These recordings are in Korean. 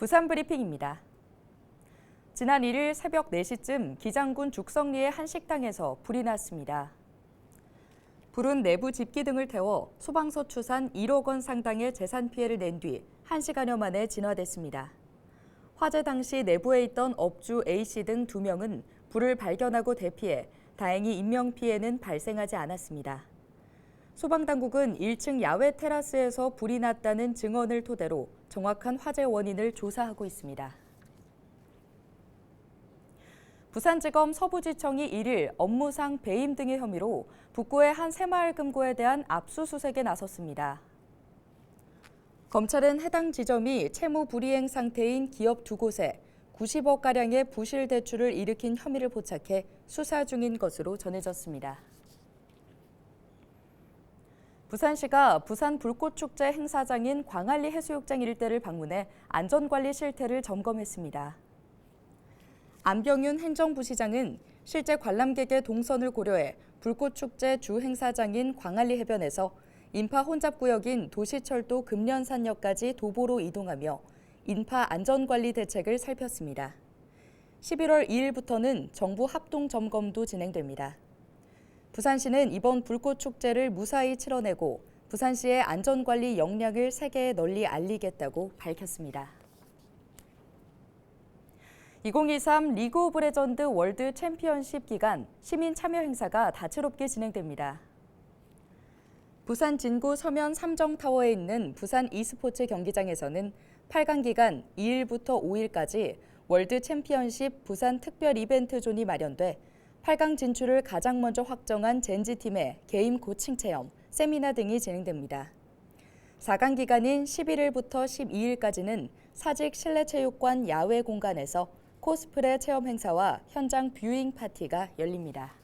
부산 브리핑입니다. 지난 1일 새벽 4시쯤 기장군 죽성리의 한 식당에서 불이 났습니다. 불은 내부 집기 등을 태워 소방서 추산 1억 원 상당의 재산 피해를 낸 뒤 1시간여 만에 진화됐습니다. 화재 당시 내부에 있던 업주 A씨 등 2명은 불을 발견하고 대피해 다행히 인명피해는 발생하지 않았습니다. 소방당국은 1층 야외 테라스에서 불이 났다는 증언을 토대로 정확한 화재 원인을 조사하고 있습니다. 부산지검 서부지청이 1일 업무상 배임 등의 혐의로 북구의 한 새마을 금고에 대한 압수수색에 나섰습니다. 검찰은 해당 지점이 채무 불이행 상태인 기업 2곳에 90억가량의 부실 대출을 일으킨 혐의를 포착해 수사 중인 것으로 전해졌습니다. 부산시가 부산 불꽃축제 행사장인 광안리 해수욕장 일대를 방문해 안전관리 실태를 점검했습니다. 안병윤 행정부시장은 실제 관람객의 동선을 고려해 불꽃축제 주 행사장인 광안리 해변에서 인파 혼잡구역인 도시철도 금련산역까지 도보로 이동하며 인파 안전관리 대책을 살폈습니다. 11월 2일부터는 정부 합동점검도 진행됩니다. 부산시는 이번 불꽃축제를 무사히 치러내고 부산시의 안전관리 역량을 세계에 널리 알리겠다고 밝혔습니다. 2023 리그 오브 레전드 월드 챔피언십 기간 시민 참여 행사가 다채롭게 진행됩니다. 부산 진구 서면 삼정타워에 있는 부산 e스포츠 경기장에서는 8강 기간 2일부터 5일까지 월드 챔피언십 부산 특별 이벤트 존이 마련돼 8강 진출을 가장 먼저 확정한 젠지팀의 게임 코칭 체험, 세미나 등이 진행됩니다. 4강 기간인 11일부터 12일까지는 사직 실내체육관 야외 공간에서 코스프레 체험 행사와 현장 뷰잉 파티가 열립니다.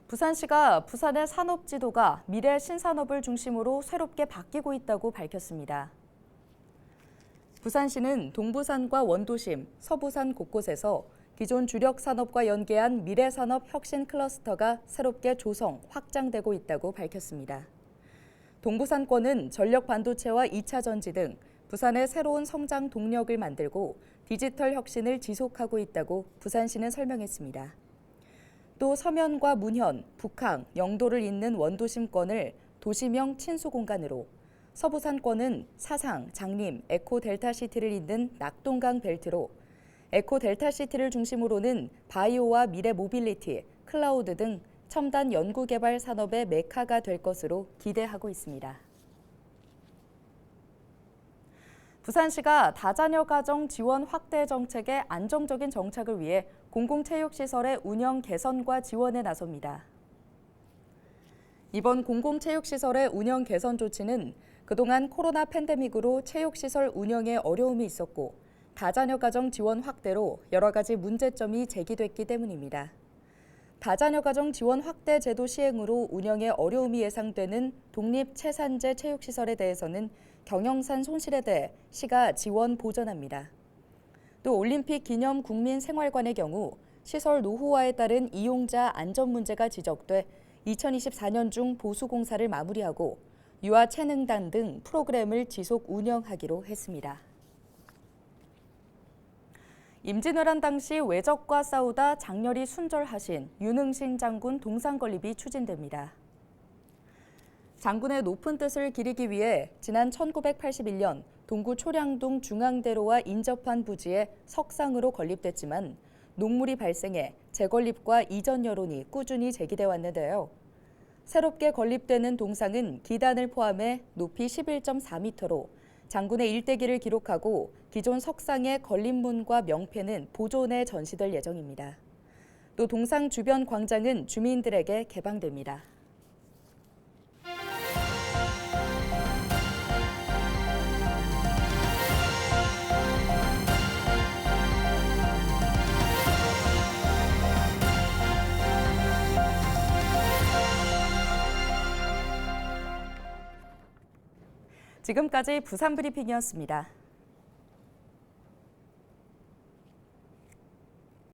부산시가 부산의 산업 지도가 미래 신산업을 중심으로 새롭게 바뀌고 있다고 밝혔습니다. 부산시는 동부산과 원도심, 서부산 곳곳에서 기존 주력 산업과 연계한 미래산업 혁신 클러스터가 새롭게 조성, 확장되고 있다고 밝혔습니다. 동부산권은 전력 반도체와 2차 전지 등 부산의 새로운 성장 동력을 만들고 디지털 혁신을 지속하고 있다고 부산시는 설명했습니다. 또 서면과 문현, 북항, 영도를 잇는 원도심권을 도시명 친수공간으로, 서부산권은 사상, 장림, 에코 델타시티를 잇는 낙동강 벨트로, 에코 델타시티를 중심으로는 바이오와 미래 모빌리티, 클라우드 등 첨단 연구개발 산업의 메카가 될 것으로 기대하고 있습니다. 부산시가 다자녀 가정 지원 확대 정책의 안정적인 정착을 위해 공공체육시설의 운영 개선과 지원에 나섭니다. 이번 공공체육시설의 운영 개선 조치는 그동안 코로나 팬데믹으로 체육시설 운영에 어려움이 있었고 다자녀 가정 지원 확대로 여러 가지 문제점이 제기됐기 때문입니다. 다자녀 가정 지원 확대 제도 시행으로 운영에 어려움이 예상되는 독립체산제 체육시설에 대해서는 경영산 손실에 대해 시가 지원 보전합니다. 또 올림픽 기념 국민생활관의 경우 시설 노후화에 따른 이용자 안전 문제가 지적돼 2024년 중 보수 공사를 마무리하고 유아체능단 등 프로그램을 지속 운영하기로 했습니다. 임진왜란 당시 외적과 싸우다 장렬히 순절하신 윤응신 장군 동상 건립이 추진됩니다. 장군의 높은 뜻을 기리기 위해 지난 1981년 동구 초량동 중앙대로와 인접한 부지에 석상으로 건립됐지만 녹물이 발생해 재건립과 이전 여론이 꾸준히 제기돼 왔는데요. 새롭게 건립되는 동상은 기단을 포함해 높이 11.4m로 장군의 일대기를 기록하고 기존 석상의 건립문과 명패는 보존에 전시될 예정입니다. 또 동상 주변 광장은 주민들에게 개방됩니다. 지금까지 부산 브리핑이었습니다.